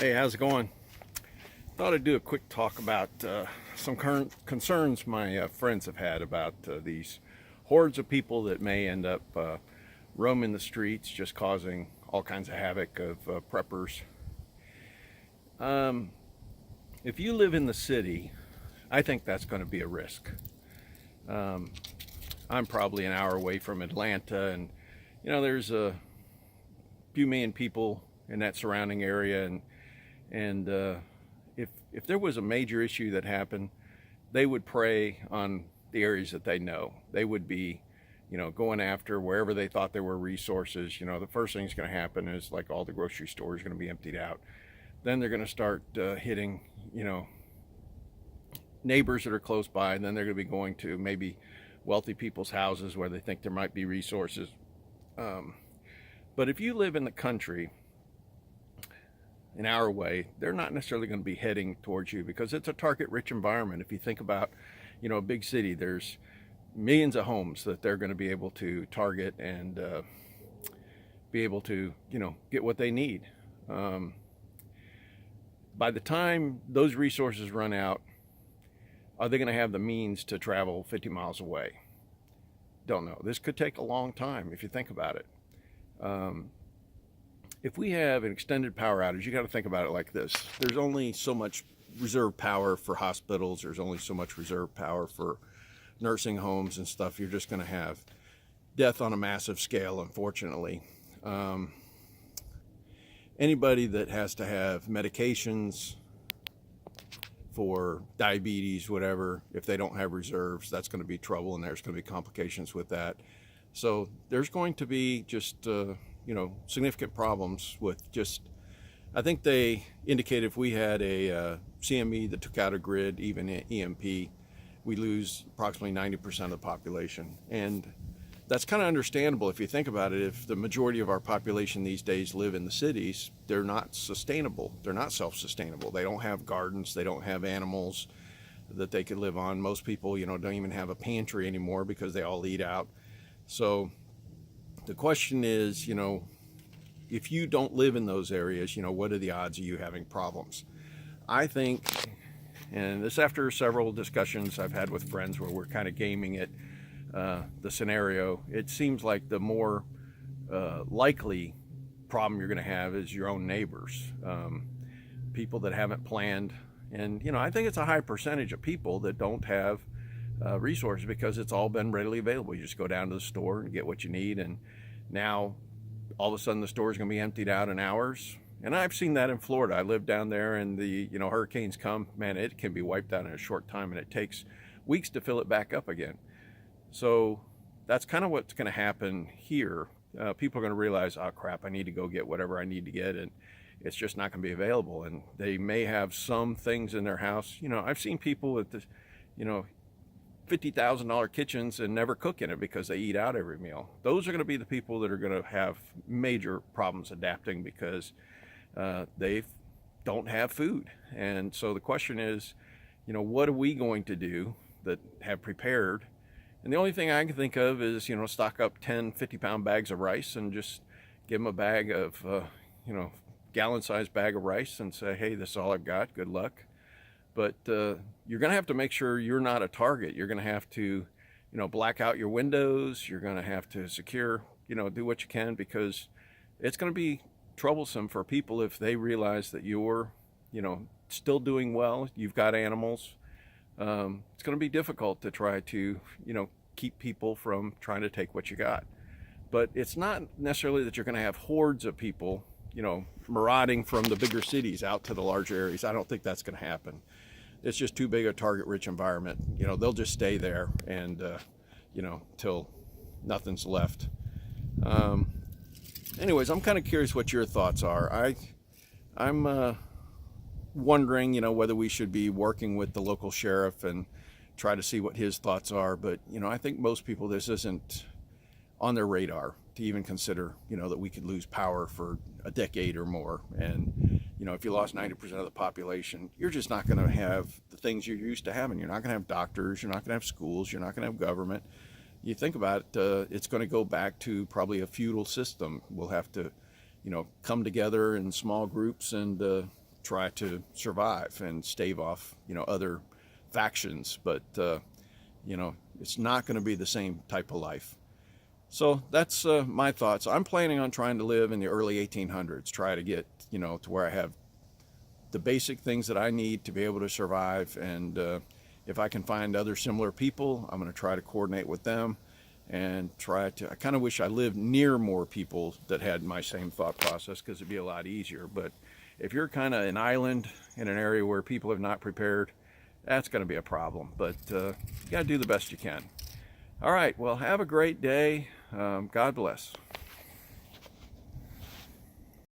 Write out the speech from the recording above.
Hey, how's it going? Thought I'd do a quick talk about some current concerns my friends have had about these hordes of people that may end up roaming the streets, just causing all kinds of havoc of preppers. Um, if you live in the city, I think that's going to be a risk. Um, I'm probably an hour away from Atlanta, and there's a few million people in that surrounding area, and if there was a major issue that happened, they would prey on the areas that they know. They would be, going after wherever they thought there were resources. The first thing that's going to happen is like all the grocery stores are going to be emptied out. Then they're going to start hitting, neighbors that are close by, and then they're going to be going to maybe wealthy people's houses where they think there might be resources. Um, but if you live in the country, an hour away, they're not necessarily going to be heading towards you because it's a target-rich environment. If you think about, a big city, there's millions of homes that they're going to be able to target and be able to, get what they need. Um, by the time those resources run out, are they going to have the means to travel 50 miles away? Don't know. This could take a long time if you think about it. Um, if we have an extended power outage, you got to think about it like this. There's only so much reserve power for hospitals. There's only so much reserve power for nursing homes and stuff. You're just going to have death on a massive scale, unfortunately. Um, Anybody that has to have medications for diabetes, whatever, if they don't have reserves, that's going to be trouble, and there's going to be complications with that. So there's going to be just significant problems with just. I think they indicated if we had a CME that took out a grid, even an EMP, we lose approximately 90% of the population, and that's kind of understandable if you think about it. If the majority of our population these days live in the cities, they're not sustainable. They're not self-sustainable. They don't have gardens. They don't have animals that they could live on. Most people, don't even have a pantry anymore because they all eat out. So the question is, if you don't live in those areas, what are the odds of you having problems? I think, and this after several discussions I've had with friends where we're kind of gaming it, the scenario, it seems like the more likely problem you're going to have is your own neighbors, people that haven't planned. And, I think it's a high percentage of people that don't have resources because it's all been readily available. You just go down to the store and get what you need. And now all of a sudden the store is going to be emptied out in hours. And I've seen that in Florida. I live down there, and the hurricanes come, man, it can be wiped out in a short time, and it takes weeks to fill it back up again. So that's kind of what's going to happen here. People are going to realize, oh crap, I need to go get whatever I need to get, and it's just not going to be available. And they may have some things in their house. I've seen people with the, $50,000 kitchens and never cook in it because they eat out every meal. Those are going to be the people that are going to have major problems adapting because they don't have food. And so the question is, what are we going to do that have prepared? And the only thing I can think of is, stock up 10, 50-pound bags of rice and just give them a bag of, gallon-sized bag of rice and say, hey, this is all I've got. Good luck. But you're going to have to make sure you're not a target. You're going to have to, black out your windows. You're going to have to secure, do what you can, because it's going to be troublesome for people if they realize that you're, still doing well. You've got animals. It's going to be difficult to try to, keep people from trying to take what you got. But it's not necessarily that you're going to have hordes of people, marauding from the bigger cities out to the larger areas. I don't think that's going to happen. It's just too big a target-rich environment. They'll just stay there and, till nothing's left. Anyways, I'm kind of curious what your thoughts are. I'm wondering, whether we should be working with the local sheriff and try to see what his thoughts are. But, I think most people, this isn't on their radar to even consider, that we could lose power for a decade or more. And, if you lost 90% of the population, you're just not going to have the things you're used to having. You're not going to have doctors. You're not going to have schools. You're not going to have government. You think about it, it's going to go back to probably a feudal system. We'll have to, come together in small groups and try to survive and stave off, other factions. But, it's not going to be the same type of life. So that's my thoughts. I'm planning on trying to live in the early 1800s, try to get, to where I have the basic things that I need to be able to survive. And if I can find other similar people, I'm going to try to coordinate with them and I kind of wish I lived near more people that had my same thought process, because it'd be a lot easier. But if you're kind of an island in an area where people have not prepared, that's going to be a problem. But you got to do the best you can. All right, well, have a great day. God bless.